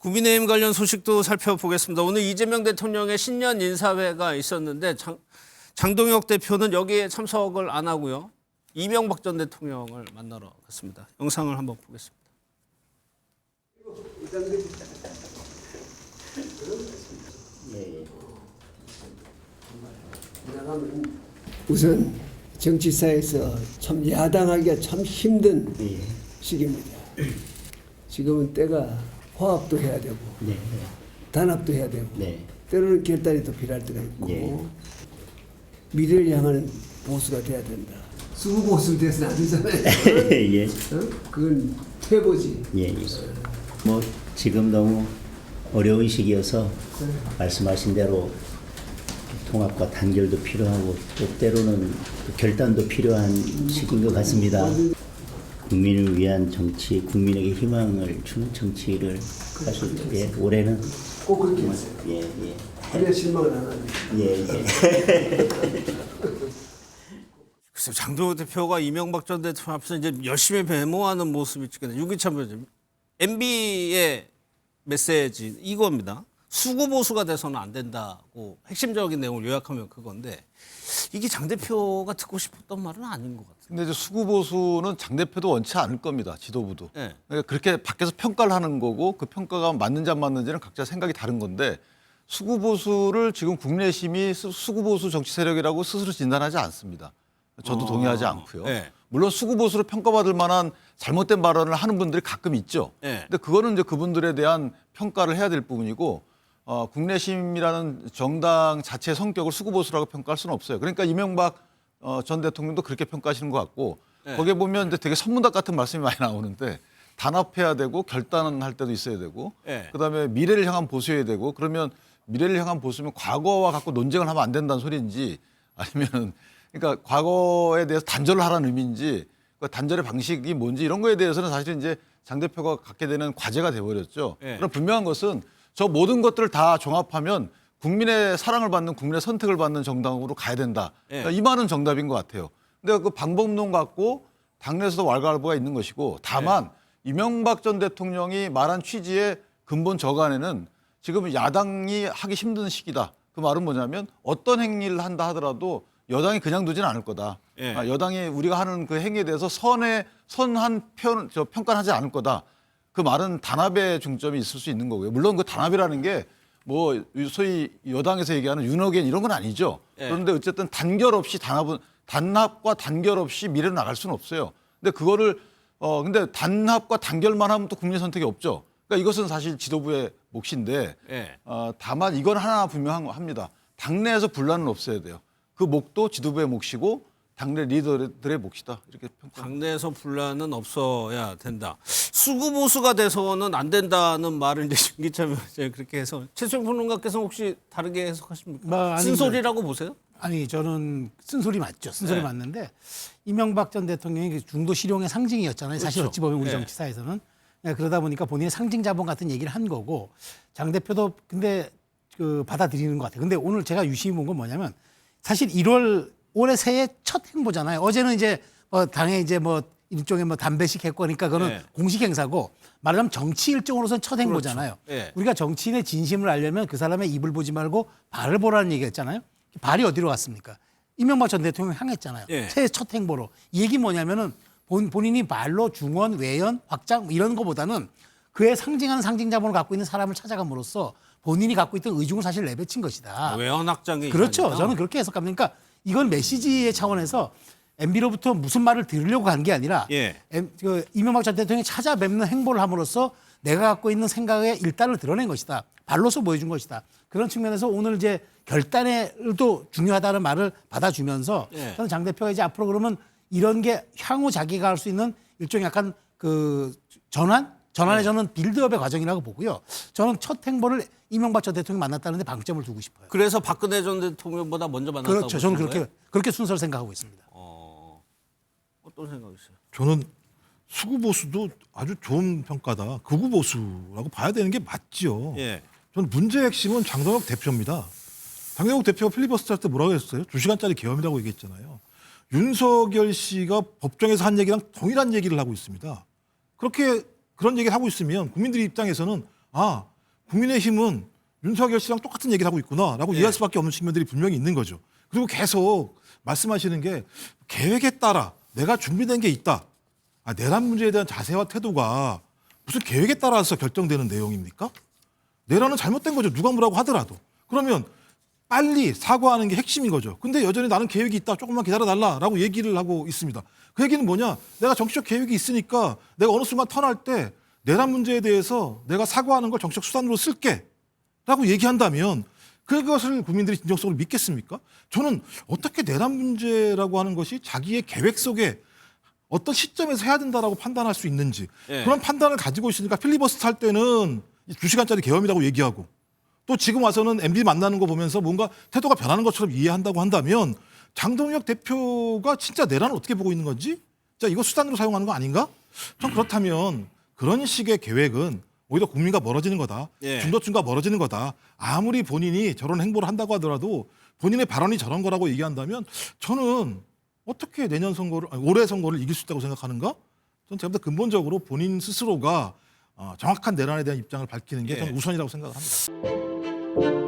국민의힘 관련 소식도 살펴보겠습니다. 오늘 이재명 대통령의 신년 인사회가 있었는데 장동혁 대표는 여기에 참석을 안 하고요. 이명박 전 대통령을 만나러 갔습니다. 영상을 한번 보겠습니다. 우선 정치사에서 참 야당하기가 참 힘든 시기입니다. 지금은 때가 화합도 해야 되고 단합도 해야 되고 때로는 결단이 또 필요할 때가 있고 미래를 향하는 보수가 돼야 된다. 수구보수 돼서는 안 되잖아요. 그건 퇴보지. 뭐 지금 너무 어려운 시기여서 말씀하신 대로 통합과 단결도 필요하고 또 때로는 결단도 필요한 시기인 것 같습니다. 국민을 위한 정치, 국민에게 희망을 주는 정치를 사실 올해는 꼭 그렇게 하세요. 그래야 실망을 안 합니다. 글쎄 장동혁 대표가 이명박 전 대통령 앞에서 이제 열심히 배모하는 모습이 찍혔는데 유기찬 변호사님, MB의 메시지 이겁니다. 수구 보수가 돼서는 안 된다고 핵심적인 내용을 요약하면 그건데 이게 장 대표가 듣고 싶었던 말은 아닌 것 같아요. 근데 이제 수구 보수는 장 대표도 원치 않을 겁니다. 지도부도. 네. 그러니까 그렇게 밖에서 평가를 하는 거고 그 평가가 맞는지 안 맞는지는 각자 생각이 다른 건데 수구 보수를 지금 국내심이 수구 보수 정치 세력이라고 스스로 진단하지 않습니다. 저도 동의하지 않고요. 네. 물론 수구 보수로 평가받을 만한 잘못된 발언을 하는 분들이 가끔 있죠. 네. 근데 그거는 이제 그분들에 대한 평가를 해야 될 부분이고 국내심이라는 정당 자체의 성격을 수구 보수라고 평가할 수는 없어요. 그러니까 이명박 전 대통령도 그렇게 평가하시는 것 같고 거기에 보면 이제 되게 선문답 같은 말씀이 많이 나오는데 단합해야 되고 결단할 때도 있어야 되고 그다음에 미래를 향한 보수해야 되고 그러면 미래를 향한 보수면 과거와 갖고 논쟁을 하면 안 된다는 소리인지 아니면 그러니까 과거에 대해서 단절을 하라는 의미인지 그 단절의 방식이 뭔지 이런 거에 대해서는 사실 이제 장 대표가 갖게 되는 과제가 돼버렸죠. 그러나 분명한 것은 저 모든 것들을 다 종합하면 국민의 사랑을 받는 국민의 선택을 받는 정당으로 가야 된다. 그러니까 이 말은 정답인 것 같아요. 근데 그 방법론 갖고 당내에서도 왈가왈부가 있는 것이고 다만 이명박 전 대통령이 말한 취지의 근본 저간에는 지금 야당이 하기 힘든 시기다. 그 말은 뭐냐면 어떤 행위를 한다 하더라도 여당이 그냥 두지는 않을 거다. 여당이 우리가 하는 그 행위에 대해서 선한 평가는 하지 않을 거다. 그 말은 단합의 중점이 있을 수 있는 거고요. 물론 그 단합이라는 게 뭐 소위 여당에서 얘기하는 윤호겐 이런 건 아니죠. 그런데 어쨌든 단합과 단결 없이 미래로 나갈 수는 없어요. 근데 그거를 근데 단합과 단결만 하면 또 국민 선택이 없죠. 그러니까 이것은 사실 지도부의 몫인데 다만 이건 하나 분명합니다. 당내에서 분란은 없어야 돼요. 그 몫도 지도부의 몫이고 당내 리더들의 몫이다. 이렇게 평가. 당내에서 분란은 없어야 된다. 수구 보수가 돼서는 안 된다는 말을 이제 김기찬 변호사님 그렇게 해서 최수영 평론가께서 혹시 다르게 해석하십니까? 쓴소리라고 보세요? 아니 저는 쓴소리 맞죠. 쓴소리 맞는데 이명박 전 대통령이 중도 실용의 상징이었잖아요. 사실 그렇죠. 어찌 보면 우리 정치사에서는 그러다 보니까 본인의 상징 자본 같은 얘기를 한 거고 장 대표도 근데 그 받아들이는 것 같아요. 근데 오늘 제가 유심히 본 건 뭐냐면 사실 올해 새해 첫 행보잖아요. 어제는 이제 당에 이제 일종의 담배식 했고 그러니까 그거는 공식 행사고 말하자면 정치 일정으로서는 첫 행보잖아요. 그렇죠. 우리가 정치인의 진심을 알려면 그 사람의 입을 보지 말고 발을 보라는 얘기했잖아요. 발이 어디로 갔습니까? 이명박 전 대통령 향했잖아요. 새해 첫 행보로. 이 얘기 뭐냐면은 본인이 말로 중원, 외연, 확장 이런 거보다는 그의 상징하는 상징 자본을 갖고 있는 사람을 찾아감으로써 본인이 갖고 있던 의중을 사실 내뱉친 것이다. 외연 확장이 그렇죠. 저는 그렇게 해석합니다. 그러니까 이건 메시지의 차원에서 MB로부터 무슨 말을 들으려고 간 게 아니라 이명박 전 대통령이 찾아뵙는 행보를 함으로써 내가 갖고 있는 생각의 일단을 드러낸 것이다. 발로서 보여준 것이다. 그런 측면에서 오늘 이제 결단에도 중요하다는 말을 받아주면서 저는 장 대표가 이제 앞으로 그러면 이런 게 향후 자기가 할 수 있는 일종의 약간 그 전환의 저는 빌드업의 과정이라고 보고요. 저는 첫 행보를 이명박 전 대통령이 만났다는데 방점을 두고 싶어요. 그래서 박근혜 전 대통령보다 먼저 만났다고 그렇죠. 저는 보시는 거예요? 그렇게 순서를 생각하고 있습니다. 어떤 생각이세요? 저는 수구 보수도 아주 좋은 평가다. 극우 보수라고 봐야 되는 게 맞죠. 저는 문제의 핵심은 장동혁 대표입니다. 장동혁 대표가 필리버스터 할 때 뭐라고 했어요? 2시간짜리 계엄이라고 얘기했잖아요. 윤석열 씨가 법정에서 한 얘기랑 동일한 얘기를 하고 있습니다. 그런 얘기를 하고 있으면 국민들 입장에서는 국민의힘은 윤석열 씨랑 똑같은 얘기를 하고 있구나라고 이해할 수밖에 없는 측면들이 분명히 있는 거죠. 그리고 계속 말씀하시는 게 계획에 따라 내가 준비된 게 있다. 내란 문제에 대한 자세와 태도가 무슨 계획에 따라서 결정되는 내용입니까? 내란은 잘못된 거죠. 누가 뭐라고 하더라도. 그러면 빨리 사과하는 게 핵심인 거죠. 근데 여전히 나는 계획이 있다. 조금만 기다려달라라고 얘기를 하고 있습니다. 그 얘기는 뭐냐? 내가 정치적 계획이 있으니까 내가 어느 순간 턴할 때 내란 문제에 대해서 내가 사과하는 걸 정치적 수단으로 쓸게 라고 얘기한다면 그것을 국민들이 진정성으로 믿겠습니까? 저는 어떻게 내란 문제라고 하는 것이 자기의 계획 속에 어떤 시점에서 해야 된다라고 판단할 수 있는지 그런 판단을 가지고 있으니까 필리버스터 할 때는 2시간짜리 계엄이라고 얘기하고 또 지금 와서는 MB 만나는 거 보면서 뭔가 태도가 변하는 것처럼 이해한다고 한다면 장동혁 대표가 진짜 내란을 어떻게 보고 있는 건지 자 이거 수단으로 사용하는 거 아닌가? 전 그렇다면 그런 식의 계획은 오히려 국민과 멀어지는 거다. 중도층과 멀어지는 거다. 아무리 본인이 저런 행보를 한다고 하더라도 본인의 발언이 저런 거라고 얘기한다면 저는 어떻게 내년 선거를 올해 선거를 이길 수 있다고 생각하는가? 저는 제가 근본적으로 본인 스스로가 정확한 내란에 대한 입장을 밝히는 게 저는 우선이라고 생각을 합니다.